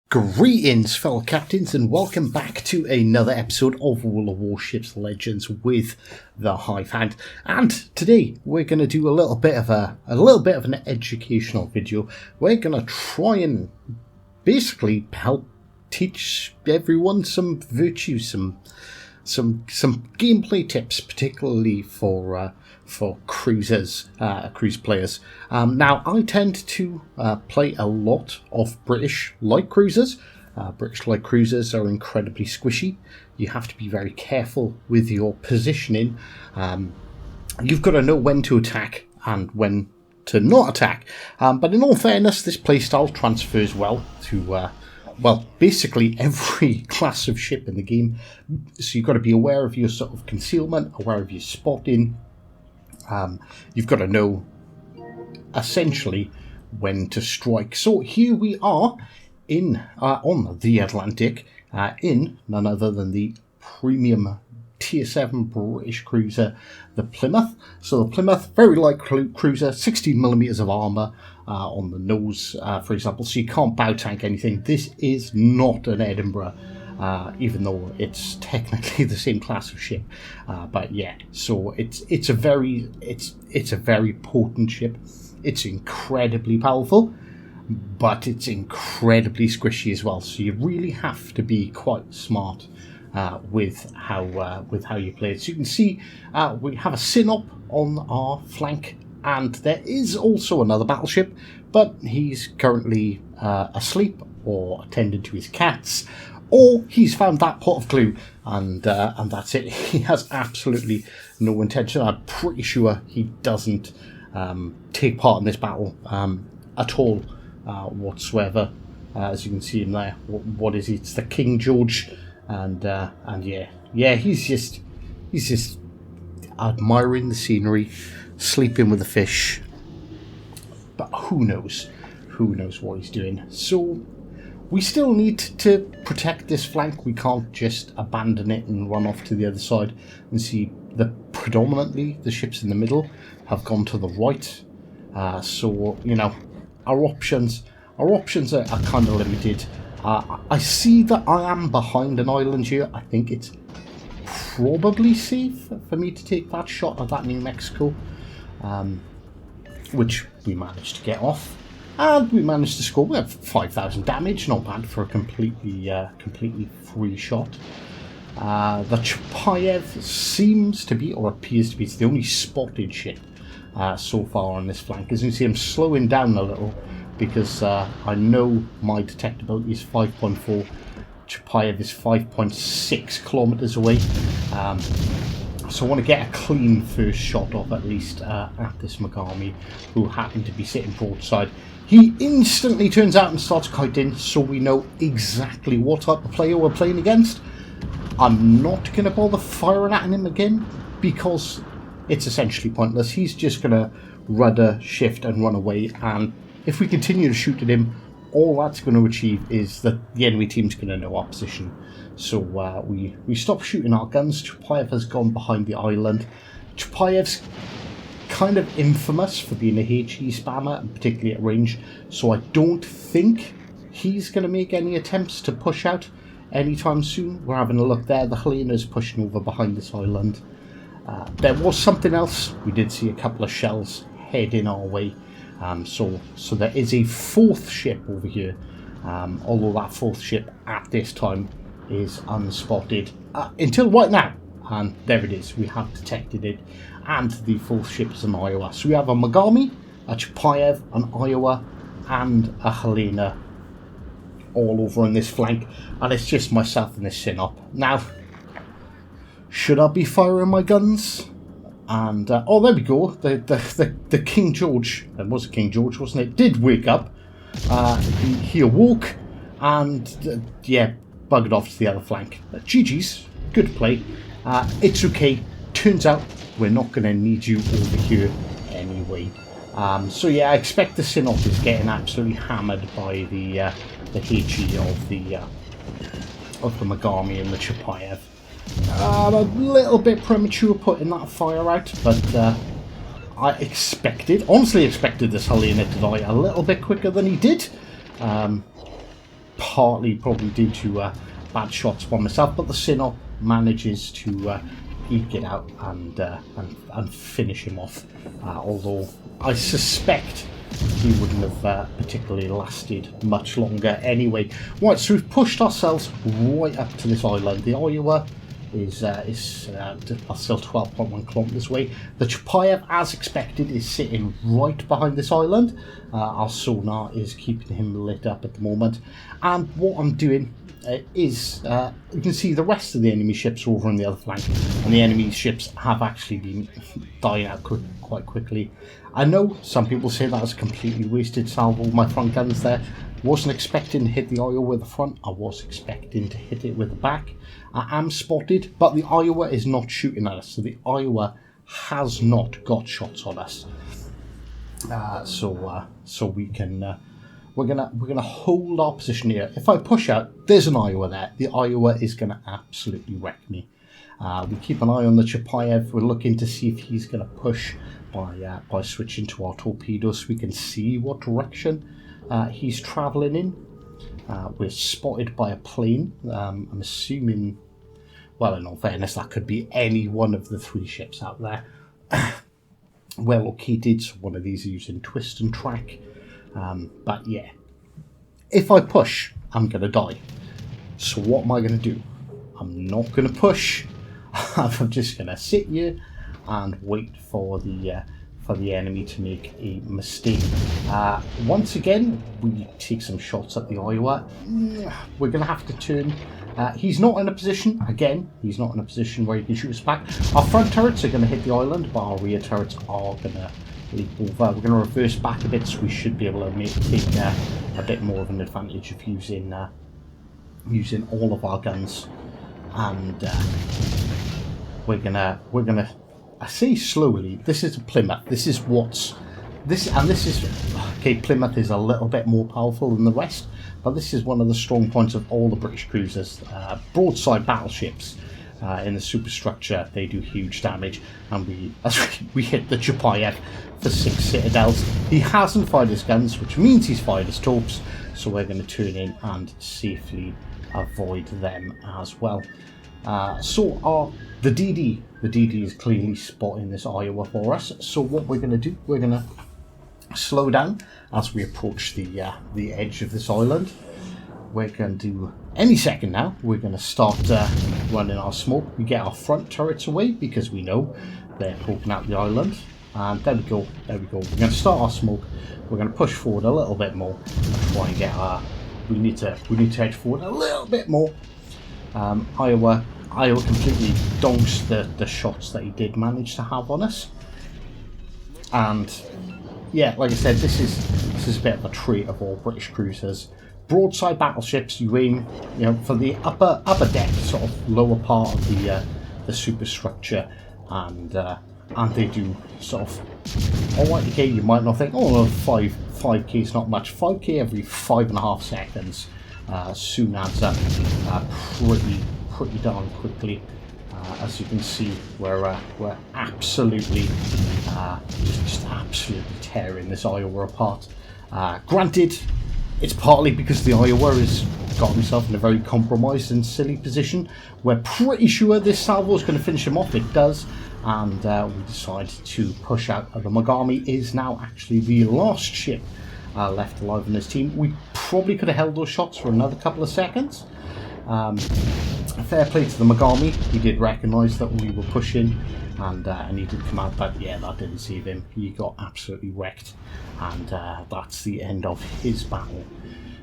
Greetings, fellow captains, and welcome back to another episode of World of Warships Legends with the Hive Hand. And today we're going to do a little bit of an educational video. We're going to try and basically help teach everyone some virtues, some gameplay tips, particularly for cruisers, cruise players. Now, I tend to play a lot of British light cruisers. British light cruisers are incredibly squishy. You have to be very careful with your positioning. You've got to know when to attack and when to not attack. But in all fairness, this playstyle transfers well to basically every class of ship in the game. So you've got to be aware of your sort of concealment, aware of your spotting. You've got to know essentially when to strike. So here we are in on the Atlantic in none other than the premium Tier 7 British cruiser, the Plymouth. So the Plymouth, very light cruiser, 16mm of armour on the nose, for example, so you can't bow tank anything. This is not an Edinburgh. Even though it's technically the same class of ship, but yeah. So it's a very potent ship. It's incredibly powerful, but it's incredibly squishy as well. So you really have to be quite smart with how you play it. So you can see we have a Synop on our flank, and there is also another battleship, but he's currently asleep or attending to his cats. Or he's found that pot of glue, and that's it. He has absolutely no intention. I'm pretty sure he doesn't take part in this battle at all whatsoever. As you can see him there. What is he? It's the King George, and yeah. He's just admiring the scenery, sleeping with the fish. But who knows? Who knows what he's doing? So we still need to protect this flank. We can't just abandon it and run off to the other side. And see, predominantly the ships in the middle have gone to the right. So you know, our options are kind of limited. I see that I am behind an island here. I think it's probably safe for me to take that shot at that New Mexico, which we managed to get off. And we managed to score. We have 5,000 damage, not bad for a completely free shot. The Chapayev seems to be, or appears to be, it's the only spotted ship so far on this flank. As you can see, I'm slowing down a little because I know my detectability is 5.4. Chapayev is 5.6 kilometers away. So I want to get a clean first shot off at least at this Megami, who happened to be sitting broadside. He instantly turns out and starts kiting, so we know exactly what type of player we're playing against. I'm not going to bother firing at him again because it's essentially pointless. He's just going to rudder, shift and run away, and if we continue to shoot at him, all that's going to achieve is that the enemy team's going to know our position. So we stop shooting our guns. Chapayev has gone behind the island. Chapayev's kind of infamous for being a HE spammer, and particularly at range, so I don't think he's going to make any attempts to push out anytime soon. We're having a look there. The Helena's pushing over behind this island. There was something else. We did see a couple of shells heading our way. So there is a fourth ship over here, although that fourth ship at this time is unspotted until right now. And there it is. We have detected it. And the fourth ship is an Iowa. So we have a Megami, a Chapayev, an Iowa, and a Helena all over on this flank. And it's just myself and this Synop. Now, should I be firing my guns? And, oh, there we go. The King George, it was a King George, wasn't it? Did wake up. He awoke and, yeah, buggered off to the other flank. GG's. Good play. It's okay. Turns out we're not going to need you over here anyway. So yeah, I expect the Synop is getting absolutely hammered by the HE of the Megami and the Chapayev. A little bit premature putting that fire out, but I honestly expected this Helena to die a little bit quicker than he did. partly probably due to bad shots by myself, but the Sinop manages to eke it out and finish him off. Although I suspect he wouldn't have particularly lasted much longer anyway. Right, so we've pushed ourselves right up to this island. The Iowa is still 12.1 kilometers away. The Chapayev, as expected, is sitting right behind this island. Our sonar is keeping him lit up at the moment. And what I'm doing is you can see the rest of the enemy ships are over on the other flank, and the enemy ships have actually been dying out quite quickly. I know some people say that was a completely wasted salvo. My front guns there. Wasn't expecting to hit the Iowa with the front. I was expecting to hit it with the back. I am spotted, but the Iowa is not shooting at us, so the Iowa has not got shots on us. So we can we're gonna hold our position here. If I push out, there's an Iowa there. The Iowa is gonna absolutely wreck me. We keep an eye on the Chapayev. We're looking to see if he's gonna push by switching to our torpedoes, so we can see what direction he's travelling in. We're spotted by a plane. I'm assuming, well, in all fairness, that could be any one of the 3 ships out there. Well located, so one of these are using twist and track. But yeah, if I push, I'm going to die. So what am I going to do? I'm not going to push. I'm just going to sit here and wait for the enemy to make a mistake. Once again, we take some shots at the Iowa. We're going to have to turn. He's not in a position, again, he's not in a position where he can shoot us back. Our front turrets are going to hit the island, but our rear turrets are going to leap over. We're going to reverse back a bit, so we should be able to take a bit more of an advantage of using all of our guns. And we're gonna I say slowly. This is a Plymouth. This is okay. Plymouth is a little bit more powerful than the rest, but this is one of the strong points of all the British cruisers. Broadside battleships in the superstructure, they do huge damage, and we hit the Chapayev for 6 citadels. He hasn't fired his guns, which means he's fired his torps, so we're going to turn in and safely avoid them as well. The DD is clearly spotting this Iowa for us. So what we're going to do, we're going to slow down as we approach the edge of this island. We're going to do, any second now, we're going to start running our smoke. We get our front turrets away because we know they're poking out the island. And there we go. We're going to start our smoke. We're going to push forward a little bit more and try and get our. We need to edge forward a little bit more. Iowa completely doused the shots that he did manage to have on us. And yeah, like I said, this is a bit of a trait of all British cruisers. Broadside battleships, you aim, for the upper deck, sort of lower part of the superstructure, and they do sort of. Alright, okay, you might not think, 5k is not much. 5k every 5.5 seconds soon adds up pretty darn quickly. As you can see, we're absolutely just absolutely tearing this Iowa apart. Granted, it's partly because the Iowa has got himself in a very compromised and silly position. We're pretty sure this salvo is going to finish him off. It does, and we decide to push out. The Mogami is now actually the last ship left alive in this team. We probably could have held those shots for another couple of seconds. Fair play to the Mogami. He did recognise that we were pushing, and he did come out, but yeah, that didn't save him. He got absolutely wrecked, and that's the end of his battle.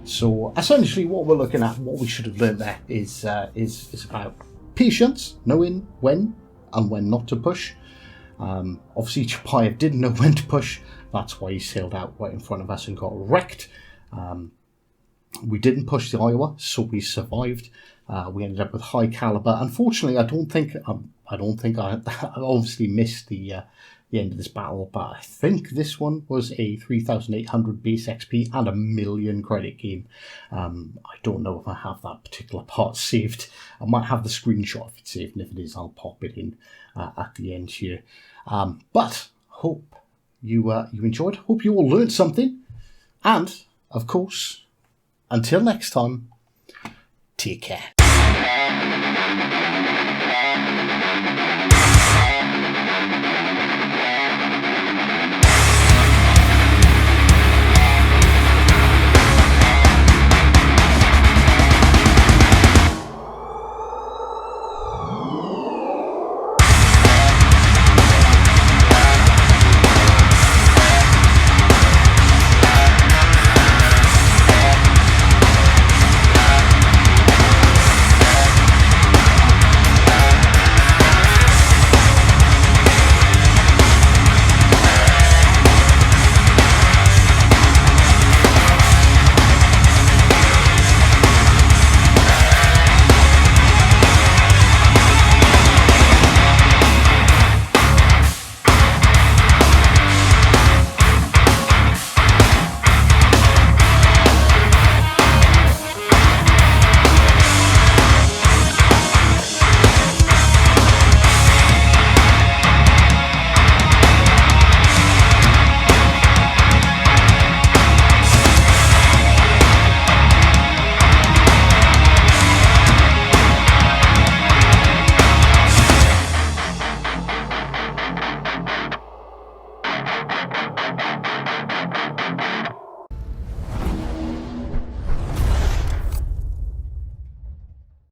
So essentially what we're looking at, what we should have learned there is about patience, knowing when and when not to push. Obviously Chapayev didn't know when to push. That's why he sailed out right in front of us and got wrecked. We didn't push the Iowa, so we survived. We ended up with high caliber. Unfortunately, I don't think I obviously missed the end of this battle, but I think this one was a 3,800 base XP and 1 million credit game. I don't know if I have that particular part saved. I might have the screenshot if it's saved, and if it is, I'll pop it in at the end here. But hope you enjoyed. Hope you all learned something, and of course, until next time. Take care.